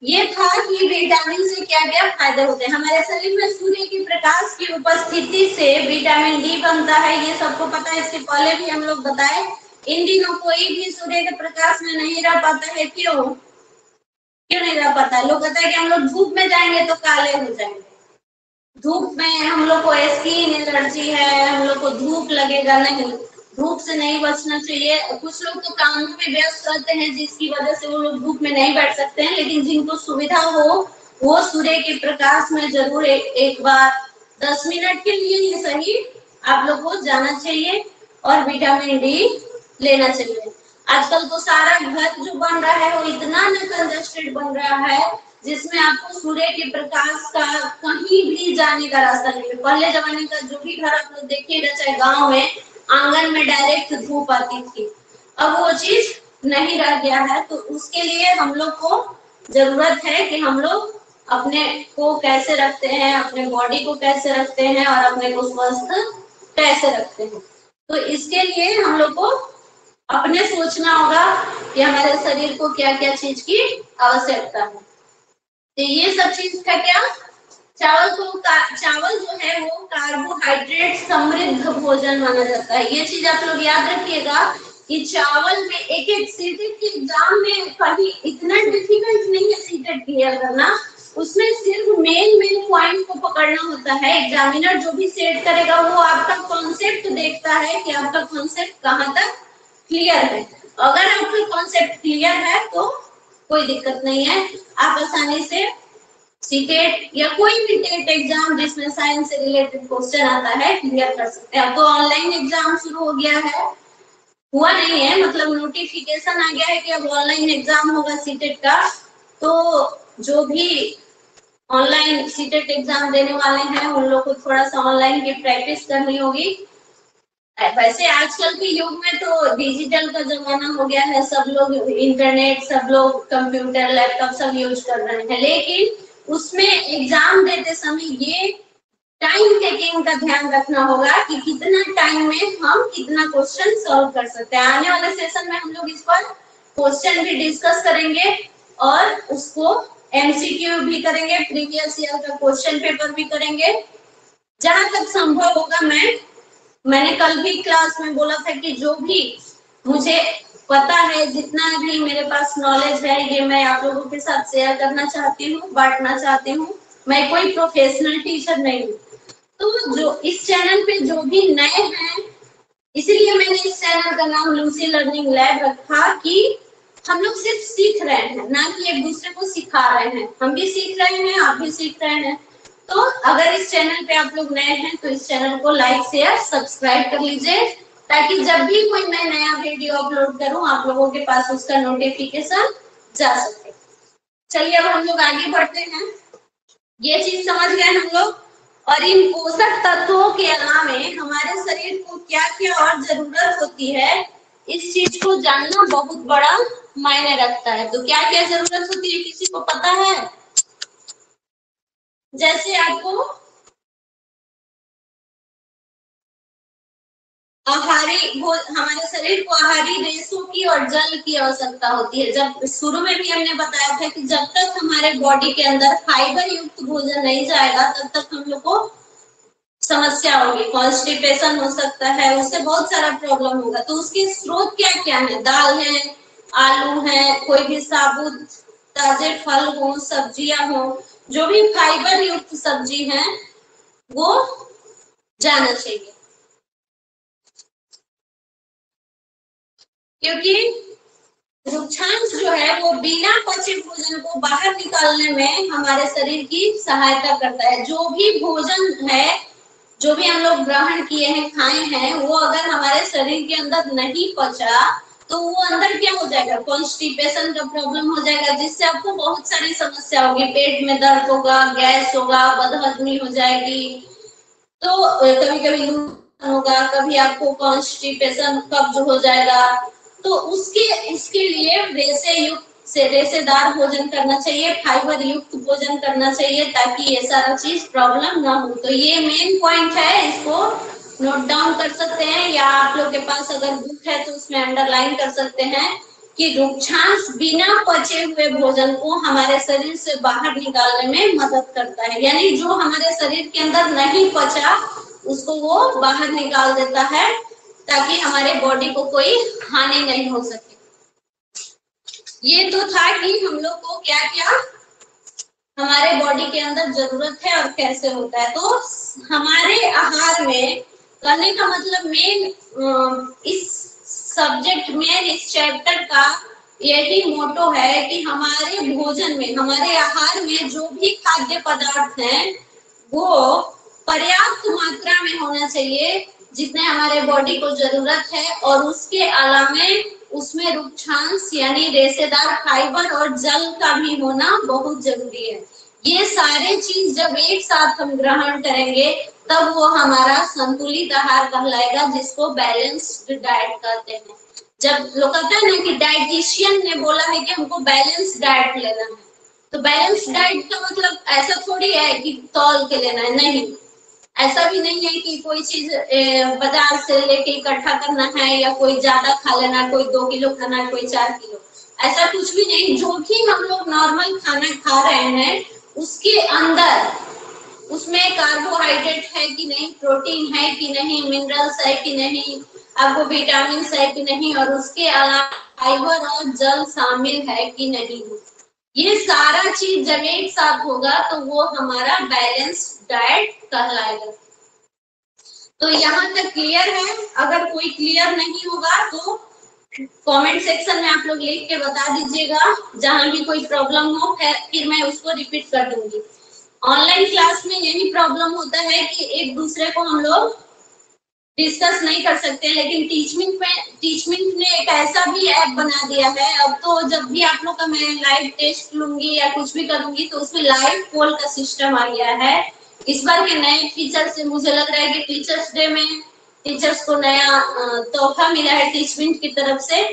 ये था कि विटामिन से क्या क्या फायदे होते हैं हमारे शरीर में। सूर्य की प्रकाश की उपस्थिति से विटामिन डी बनता है, ये सबको पता है। इसके पहले भी हम लोग बताए। इन दिनों कोई भी सूर्य के प्रकाश में नहीं रह पाता है। क्यों क्यों नहीं रह पाता है? लोग कहते हैं कि हम लोग धूप में जाएंगे तो काले हो जाएंगे, धूप में हम लोग को स्किन एलर्जी है, हम लोग को धूप लगेगा। नहीं, धूप से नहीं बचना चाहिए। कुछ लोग तो काम में व्यस्त रहते हैं जिसकी वजह से वो लोग धूप में नहीं बैठ सकते हैं, लेकिन जिनको सुविधा हो वो सूर्य के प्रकाश में जरूर एक बार 10 मिनट के लिए ही सही आप लोग को जाना चाहिए और विटामिन डी लेना चाहिए। आजकल तो सारा घर जो बन रहा है वो इतना न कंजस्टेड बन रहा है जिसमें आपको सूर्य के प्रकाश का कहीं भी जाने का रास्ता नहीं है। पहले जमाने का जो भी घर आप लोग देखिएगा, चाहे गांव में, आंगन में डायरेक्ट धूप आती थी। अब वो चीज नहीं रह गया है। तो उसके लिए हम लोग को जरूरत है कि हम लोग अपने को कैसे रखते हैं, अपने बॉडी को कैसे रखते हैं और अपने को स्वस्थ कैसे रखते हैं। तो इसके लिए हम लोग को अपने सोचना होगा कि हमारे शरीर को क्या क्या चीज की आवश्यकता है। तो ये सब चीज का क्या? चावल जो है वो कार्बोहाइड्रेट समृद्ध भोजन माना जाता है। ये चीज आप लोग याद रखिएगा कि चावल में एक एक सीटेट के एग्जाम में कभी इतना डिफिकल्ट नहीं है सीटेट क्लियर करना। उसमें सिर्फ मेन पॉइंट को पकड़ना होता है। एग्जामिनर जो भी सेट करेगा वो आपका कॉन्सेप्ट देखता है कि आपका कॉन्सेप्ट कहाँ तक क्लियर है। अगर आपका कॉन्सेप्ट क्लियर है तो कोई दिक्कत नहीं है, आप आसानी से सीटेट या कोई भी टेट एग्जाम जिसमें साइंस से रिलेटेड क्वेश्चन आता है क्लियर कर सकते हैं। अब तो ऑनलाइन एग्जाम शुरू हो गया है, हुआ नहीं है, मतलब नोटिफिकेशन आ गया है कि अब ऑनलाइन एग्जाम होगा सीटेट का। तो जो भी ऑनलाइन सीटेट एग्जाम देने वाले हैं उन लोग को थोड़ा सा ऑनलाइन की प्रैक्टिस करनी होगी। वैसे आजकल के युग में तो डिजिटल का जमाना हो गया है, सब लोग इंटरनेट, सब लोग कंप्यूटर, लैपटॉप सब यूज कर रहे हैं, लेकिन उसमें एग्जाम देते समय ये टाइम टेकिंग का ध्यान रखना होगा कि कितना टाइम में हम कितना क्वेश्चन सॉल्व कर सकते हैं। आने वाले सेशन में हम लोग इस पर क्वेश्चन भी डिस्कस करेंगे और उसको एमसीक्यू भी करेंगे, प्रीवियस ईयर का क्वेश्चन पेपर भी करेंगे। जहां तक संभव होगा मैंने कल भी क्लास में बोला था कि जो भी मुझे पता है, जितना भी मेरे पास नॉलेज है, ये मैं आप लोगों के साथ शेयर करना चाहती हूँ, बांटना चाहती हूँ। मैं कोई प्रोफेशनल टीचर नहीं हूँ। तो जो इस चैनल पे जो भी नए हैं, इसीलिए मैंने इस चैनल का नाम लूसी लर्निंग लैब रखा कि हम लोग सिर्फ सीख रहे हैं, ना कि एक दूसरे को सिखा रहे हैं। हम भी सीख रहे हैं, आप भी सीख रहे हैं। तो अगर इस चैनल पे आप लोग नए हैं तो इस चैनल को लाइक शेयर सब्सक्राइब कर लीजिए, ताकि जब भी कोई मैं नया वीडियो अपलोड करूं आप लोगों के पास उसका नोटिफिकेशन जा सके। चलिए अब हम लोग आगे बढ़ते हैं। ये चीज समझ गए हम लोग। और इन पोषक तत्वों के अलावा हमारे शरीर को क्या क्या और जरूरत होती है, इस चीज को जानना बहुत बड़ा मायने रखता है। तो क्या क्या जरूरत होती है किसी को पता है? जैसे आपको हमारे शरीर को आहारी रेशों की और जल की आवश्यकता होती है। जब शुरू में भी हमने बताया था कि जब तक हमारे बॉडी के अंदर फाइबर युक्त भोजन नहीं जाएगा तब तक हम लोग को समस्या होगी, कॉन्स्टिपेशन हो सकता है, उससे बहुत सारा प्रॉब्लम होगा। तो उसके स्रोत क्या क्या है? दाल है, आलू है, कोई भी साबुत ताजे फल हो, सब्जियां हो, जो भी फाइबर युक्त सब्जी है वो जाना चाहिए। क्योंकि रुक्षांश जो है वो बिना पचे भोजन को बाहर निकालने में हमारे शरीर की सहायता करता है। जो भी भोजन है, जो भी हम लोग ग्रहण किए हैं, खाए हैं, वो अगर हमारे शरीर के अंदर नहीं पचा तो वो अंदर क्या हो जाएगा? कॉन्स्टिपेशन का प्रॉब्लम हो जाएगा, जिससे आपको बहुत सारी समस्या होगी। पेट में दर्द होगा, गैस होगा, बदहजमी हो जाएगी, तो कभी कभी होगा, कभी आपको कॉन्स्टिपेशन, कब्ज हो जाएगा। तो उसके उसके लिए रेशेदार भोजन करना चाहिए, फाइबर युक्त भोजन करना चाहिए, ताकि ये सारा चीज प्रॉब्लम ना हो। तो ये मेन पॉइंट है, इसको नोट डाउन कर सकते हैं, या आप लोग के पास अगर बुक है तो उसमें अंडरलाइन कर सकते हैं कि रुक्षांश बिना पचे हुए भोजन को हमारे शरीर से बाहर निकालने में मदद करता है। यानी जो हमारे शरीर के अंदर नहीं पचा उसको वो बाहर निकाल देता है, ताकि हमारे बॉडी को कोई हानि नहीं हो सके। ये तो था कि हम लोग को क्या क्या हमारे बॉडी के अंदर जरूरत है और कैसे होता है। तो हमारे आहार में करने का मतलब इस सब्जेक्ट में, इस चैप्टर का यही मोटो है कि हमारे भोजन में, हमारे आहार में जो भी खाद्य पदार्थ हैं वो पर्याप्त मात्रा में होना चाहिए, जितने हमारे बॉडी को जरूरत है। और उसके अलावा उसमें रुक्षांश यानी रेशेदार फाइबर और जल का भी होना बहुत जरूरी है। ये सारे चीज जब एक साथ हम ग्रहण करेंगे तब वो हमारा संतुलित आहार कहलाएगा, जिसको बैलेंस्ड डाइट कहते हैं। जब लोग कहते हैं ना कि डाइटिशियन ने बोला है कि हमको बैलेंस डाइट लेना है, तो बैलेंस डाइट का मतलब ऐसा थोड़ी है कि तौल के लेना है, नहीं। ऐसा भी नहीं है कि कोई चीज बाजार से लेके इकट्ठा करना है, या कोई ज्यादा खा लेना है, कोई 2 किलो खाना है, कोई 4 किलो, ऐसा कुछ भी नहीं। जो भी हम लोग नॉर्मल खाना खा रहे हैं उसके अंदर, उसमें कार्बोहाइड्रेट है कि नहीं, प्रोटीन है कि नहीं, मिनरल्स है कि नहीं, आपको विटामिन है कि नहीं, और उसके अलावा फाइबर और जल शामिल है कि नहीं। ये सारा चीज जब एक साथ होगा तो वो हमारा बैलेंस डाइट कहलाएगा। तो यहाँ तक क्लियर है? अगर कोई क्लियर नहीं होगा तो कमेंट सेक्शन में आप लोग लिख के बता दीजिएगा। जहां भी कोई प्रॉब्लम हो फिर मैं उसको रिपीट कर दूंगी। ऑनलाइन क्लास में यही प्रॉब्लम होता है कि एक दूसरे को हम लोग डिस्कस नहीं कर सकते, लेकिन टीचमिंट ने एक ऐसा भी ऐप बना दिया है। अब तो जब भी आप लोग का मैं लाइव टेस्ट लूंगी या कुछ भी करूंगी तो उसमें लाइव पोल का सिस्टम आ गया है। इस बार के नए फीचर से मुझे लग रहा है कि टीचर्स डे में टीचर्स को नया तोहफा मिला है टीचमिंट की तरफ से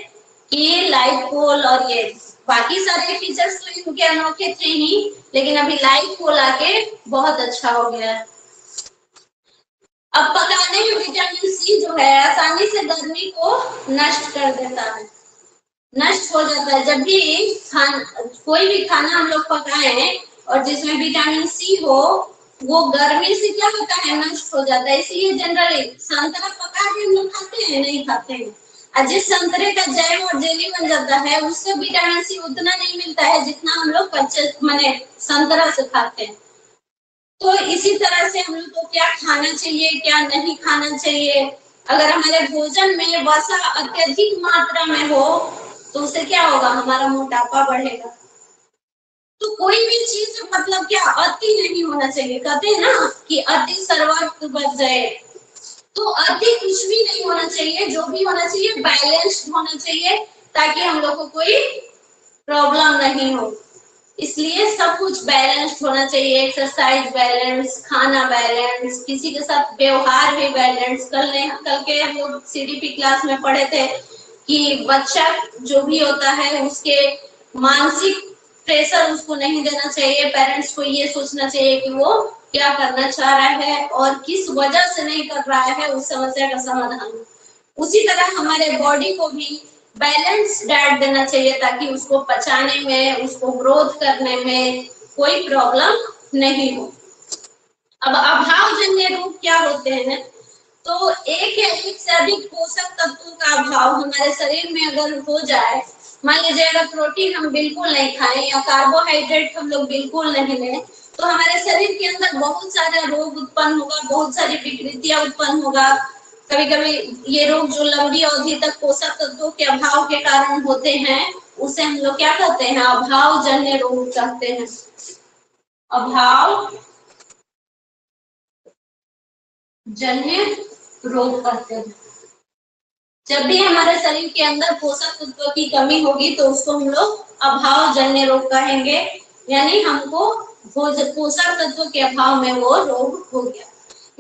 कि ये लाइव पोल और ये बाकी सारे फीचर्स तो इनके अनोखे थे ही, लेकिन अभी लाइव पोल आके बहुत अच्छा हो गया है। अब पकाने में विटामिन सी जो है आसानी से गर्मी को नष्ट कर देता है, नष्ट हो जाता है। जब भी कोई भी खाना हम लोग पकाए और जिसमें विटामिन सी हो, वो गर्मी से क्या होता है, नष्ट हो जाता है। इसलिए जनरली संतरा पका के हम लोग खाते हैं, नहीं खाते हैं। और जिस संतरे का जैम और जेली बन जाता है उससे विटामिन सी उतना नहीं मिलता है जितना हम लोग कच्चे माने संतरा से खाते हैं। तो इसी तरह से हम लोग को क्या खाना चाहिए, क्या नहीं खाना चाहिए। अगर हमारे भोजन में वसा अत्यधिक मात्रा में हो तो उससे क्या होगा, हमारा मोटापा बढ़ेगा। तो कोई भी चीज मतलब क्या अति नहीं होना चाहिए, कहते हैं ना कि अति सर्वत्र बच जाए, तो अति कुछ भी नहीं होना चाहिए। जो भी होना चाहिए बैलेंस्ड होना चाहिए ताकि हम लोग को कोई प्रॉब्लम नहीं हो। इसलिए सब कुछ बैलेंस्ड होना चाहिए, एक्सरसाइज बैलेंस, खाना बैलेंस, किसी के साथ व्यवहार भी बैलेंस। कल के हम लोग सीडीपी क्लास में पढ़े थे कि बच्चा जो भी होता है उसके मानसिक प्रेशर उसको नहीं देना चाहिए। पेरेंट्स को ये सोचना चाहिए कि वो क्या करना चाह रहा है और किस वजह से नहीं कर रहा है, उस समस्या का समाधान। उसी तरह हमारे बॉडी को भी बैलेंस डाइट देना चाहिए ताकि उसको पचाने में, उसको ग्रोथ करने में कोई प्रॉब्लम नहीं हो। अब अभावजन्य रोग क्या होते हैं, तो एक या एक से अधिक पोषक तत्वों का अभाव हमारे शरीर में अगर हो जाए, मान लीजिए अगर प्रोटीन हम बिल्कुल नहीं खाएं या कार्बोहाइड्रेट हम लोग बिल्कुल नहीं लें, तो हमारे शरीर के अंदर बहुत सारा रोग उत्पन्न होगा, बहुत सारी विकृतियां उत्पन्न होगा। कभी कभी ये रोग जो लंबी अवधि तक पोषक तत्वों के अभाव के कारण होते हैं उसे हम लोग क्या कहते हैं, अभावजन्य रोग कहते हैं। अभाव जन्य रोग कहते हैं। जब भी हमारे शरीर के अंदर पोषक तत्वों की कमी होगी तो उसको हम लोग अभावजन्य रोग कहेंगे, यानी हमको पोषक तत्वों के अभाव में वो रोग हो गया।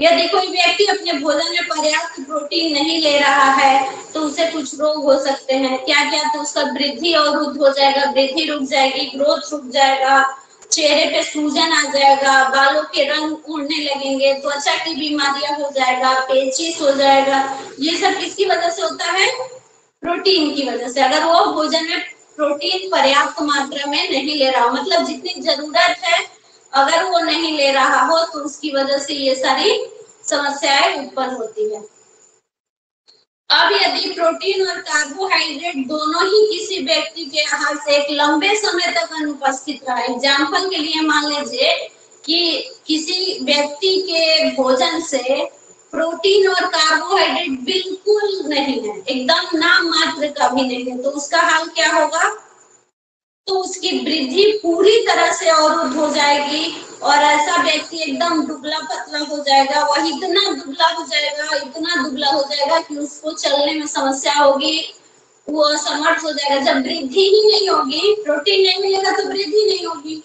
यदि कोई व्यक्ति अपने भोजन में पर्याप्त प्रोटीन नहीं ले रहा है तो उसे कुछ रोग हो सकते हैं। क्या क्या, तो उसका वृद्धि अवरुद्ध हो जाएगा, वृद्धि रुक जाएगी, ग्रोथ रुक जाएगा, चेहरे पे सूजन आ जाएगा, बालों के रंग उड़ने लगेंगे, त्वचा की बीमारियां हो जाएगा, पेचिश हो जाएगा। ये सब किसकी वजह से होता है, प्रोटीन की वजह से। अगर वो भोजन में प्रोटीन पर्याप्त मात्रा में नहीं ले रहा हो, मतलब जितनी जरूरत है अगर वो नहीं ले रहा हो तो उसकी वजह से ये सारी समस्याएं उत्पन्न होती है। अब यदि प्रोटीन और कार्बोहाइड्रेट दोनों ही किसी व्यक्ति के आहार से एक लंबे समय तक अनुपस्थित रहा, एग्जाम्पल के लिए मान लीजिए कि किसी व्यक्ति के भोजन से प्रोटीन और कार्बोहाइड्रेट बिल्कुल नहीं है, एकदम नाम मात्र का भी नहीं है, तो उसका हाल क्या होगा, तो उसकी वृद्धि पूरी तरह से अवरुद्ध हो जाएगी और ऐसा व्यक्ति एकदम दुबला पतला हो जाएगा। वह इतना दुबला हो जाएगा, इतना दुबला हो जाएगा कि उसको चलने में समस्या होगी, वो असमर्थ हो जाएगा। जब वृद्धि ही नहीं होगी, प्रोटीन नहीं मिलेगा तो वृद्धि नहीं होगी,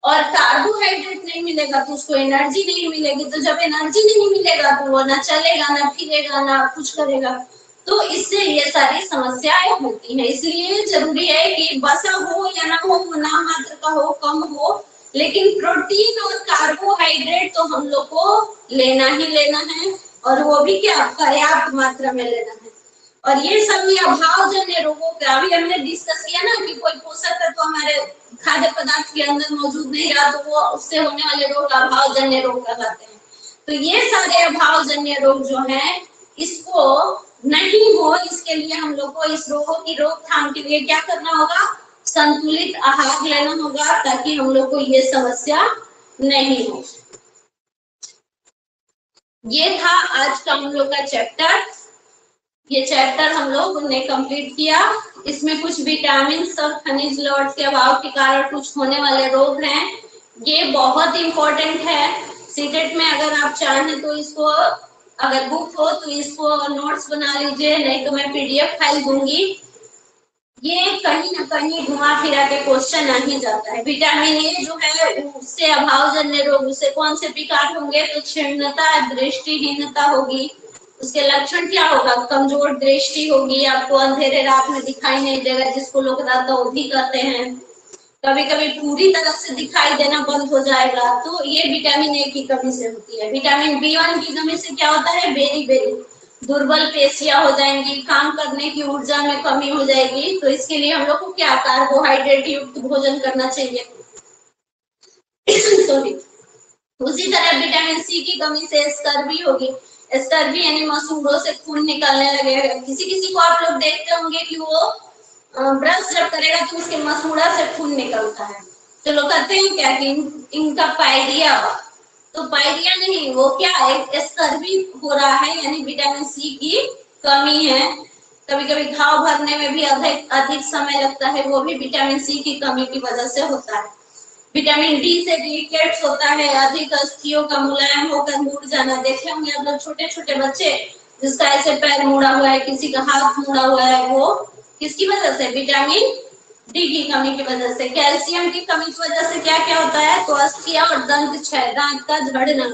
और कार्बोहाइड्रेट नहीं मिलेगा तो उसको एनर्जी नहीं मिलेगी। तो जब एनर्जी नहीं मिलेगा तो वो ना चलेगा, ना फिरेगा, ना कुछ करेगा। तो इससे ये सारी समस्याएं होती हैं। इसलिए जरूरी है कि वसा हो या ना हो, नाम मात्र का हो, कम हो, लेकिन प्रोटीन और कार्बोहाइड्रेट तो हम लोग को लेना ही लेना है, और वो भी क्या, पर्याप्त मात्रा में लेना है। और ये सब अभावजन्य रोगों का अभी हमने डिस्कस किया ना कि कोई पोषक तत्व तो हमारे खाद्य पदार्थ के अंदर मौजूद नहीं रहा तो वो उससे होने वाले रोग अभावजन्य रोग कहलाते हैं। तो ये सारे अभावजन्य रोग जो है, इसको नहीं हो, इसके लिए हम लोग को इस रोगों की रोकथाम के लिए क्या करना होगा, संतुलित आहार लेना होगा ताकि हम लोग को ये समस्या नहीं हो। ये था आज का हम लोग का चैप्टर। ये चैप्टर हम लोग ने कंप्लीट किया। इसमें कुछ विटामिन और खनिज लवण के अभाव के कारण कुछ होने वाले रोग हैं, ये बहुत इंपॉर्टेंट है। सीटेट में अगर आप चाहें तो इसको अगर बुक हो तो इसको नोट्स बना लीजिए, नहीं तो मैं पीडीएफ फाइल दूंगी। ये कहीं ना कहीं घुमा फिरा के क्वेश्चन आ ही जाता है। विटामिन ए जो है उससे अभावजन्य रोग, उससे कौन से विकार होंगे, तो क्षीणता, दृष्टिहीनता होगी। उसके लक्षण क्या होगा, कमजोर दृष्टि होगी, आपको अंधेरे रात में दिखाई नहीं देगा, जिसको लोग रातौंधी कहते हैं। कभी कभी पूरी तरह से दिखाई देना बंद हो जाएगा, तो ये विटामिन ए की कमी से होती है। विटामिन बी1 की कमी से क्या होता है, बेरी बेरी दुर्बल पेशियां हो जाएंगी, काम करने की ऊर्जा में कमी हो जाएगी। तो इसके लिए हम लोग को क्या, कार्बोहाइड्रेट युक्त भोजन करना चाहिए। सॉरी। उसी तरह विटामिन सी की कमी से स्कर्वी होगी। स्कर्वी यानी मसूड़ों से खून निकलने लगेगा। किसी किसी को आप लोग देखते होंगे कि वो ब्रश जब करेगा तो उसके मसूड़ा से खून निकलता है, तो लोग कहते हैं क्या कि इनका पायरिया, तो पायरिया नहीं, वो क्या है, स्कर्वी हो रहा है, यानी विटामिन सी की कमी है। कभी कभी घाव भरने में भी अधिक समय लगता है, वो भी विटामिन सी की कमी की वजह से होता है। विटामिन डी से रिकेट्स होता है, अधिक अस्थियों का मुलायम होकर मुड़ जाना। देखे होंगे आप लोग छोटे छोटे बच्चे जिसका ऐसे पैर मुड़ा हुआ है, किसी का हाथ मुड़ा हुआ है, वो किसकी वजह से, विटामिन डी की कमी की वजह से। कैल्शियम की कमी की वजह से क्या क्या होता है, तो अस्थियां और दंत क्षय, दांत का झड़ना,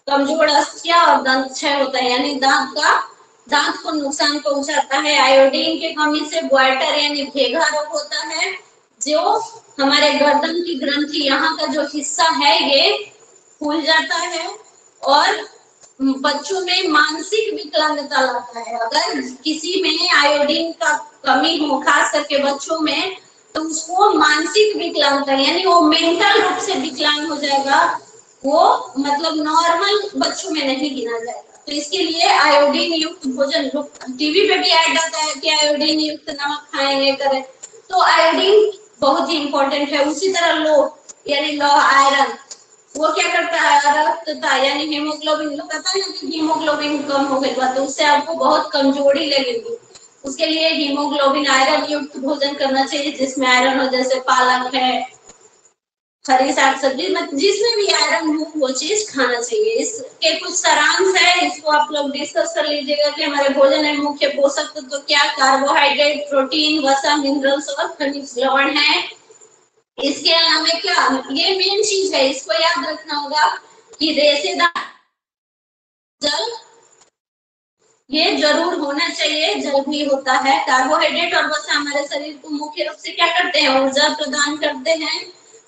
कमजोर अस्थियां और दंत क्षय होता है, यानी दांत को नुकसान पहुंचाता है। आयोडीन की कमी से ग्वाइटर यानी भेगा रोग होता है, जो हमारे गर्दन की ग्रंथि, यहाँ का जो हिस्सा है ये फूल जाता है और बच्चों में मानसिक विकलांगता लाता है। अगर किसी में आयोडीन का कमी हो, खास करके बच्चों में, तो उसको मानसिक विकलांगता यानी वो मेंटल रूप से विकलांग हो जाएगा, वो मतलब नॉर्मल बच्चों में नहीं गिना जाएगा। तो इसके लिए आयोडीन युक्त भोजन, टीवी पे भी ऐड आता है कि आयोडीन युक्त नमक खाएं, ये करें, तो आयोडीन बहुत ही इंपॉर्टेंट है। उसी तरह लो यानी लो आयरन, वो क्या करता है, रक्तता यानी हीमोग्लोबिन, लोग कहता है ना कि हीमोग्लोबिन कम हो गया तो उससे आपको बहुत कमजोरी लगेगी। उसके लिए हीमोग्लोबिन आयरन युक्त भोजन करना चाहिए, जिसमें आयरन हो, जैसे पालक है, हरी साग सब्जी, जिसमें भी आयरन हो वो चीज खाना चाहिए। इसके कुछ सारांश है, इसको आप लोग डिस्कस कर लीजिएगा कि हमारे भोजन में मुख्य पोषक तत्व तो क्या, कार्बोहाइड्रेट, प्रोटीन, वसा, मिनरल्स और खनिज लवण है। इसके अलावा क्या, ये मेन चीज है, इसको याद रखना होगा कि रेशेदार जल ये जरूर होना चाहिए, जल भी होता है। कार्बोहाइड्रेट और वसा हमारे शरीर को मुख्य रूप से क्या करते हैं, ऊर्जा प्रदान करते हैं।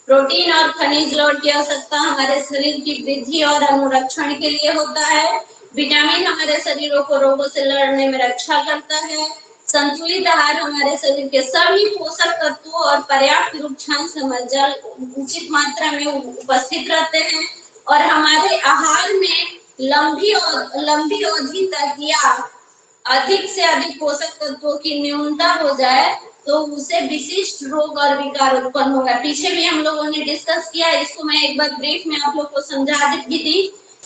प्रोटीन और खनिज लवण की आवश्यकता हमारे शरीर की वृद्धि और अनुरक्षण के लिए होता है। विटामिन हमारे शरीरों को रोगों से लड़ने में रक्षा करता है। संतुलित आहार हमारे शरीर के सभी पोषक तत्वों और पर्याप्त रूक्षांश जल उचित मात्रा में उपस्थित रहते हैं। और हमारे आहार में लंबी अवधि तक या अधिक से अधिक पोषक तत्वों की न्यूनता हो जाए तो उसे विशिष्ट रोग और विकार उत्पन्न होगा। पीछे भी हम लोगों ने डिस्कस किया, इसको मैं एक बार ब्रीफ में आप लोग को समझा दी थी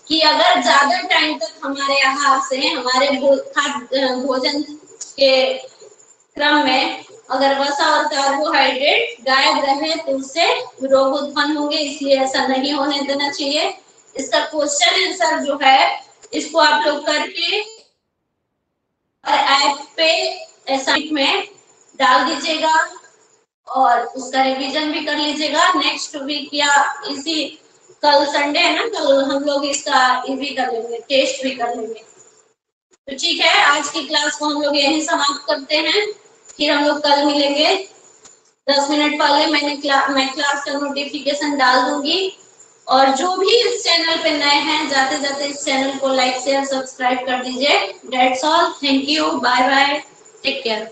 कि अगर ज्यादा टाइम तक हमारे आहार से, हमारे भोजन के क्रम में अगर वसा और कार्बोहाइड्रेट गायब रहे तो उससे रोग उत्पन्न होंगे, इसलिए ऐसा नहीं होने देना चाहिए। इसका क्वेश्चन आंसर जो है इसको आप लोग करके और ऐप पे असाइनमेंट में डाल दीजिएगा और उसका रिवीजन भी कर लीजिएगा। नेक्स्ट वीक या इसी, कल संडे है ना, कल हम लोग इसका ये भी कर लेंगे, टेस्ट भी कर लेंगे। तो ठीक है, आज की क्लास को हम लोग यहीं समाप्त करते हैं, फिर हम लोग कल मिलेंगे। 10 मिनट पहले मैं क्लास का नोटिफिकेशन डाल दूंगी। और जो भी इस चैनल पे नए हैं, जाते जाते इस चैनल को लाइक शेयर सब्सक्राइब कर दीजिए। That's all, thank you, bye bye, take care.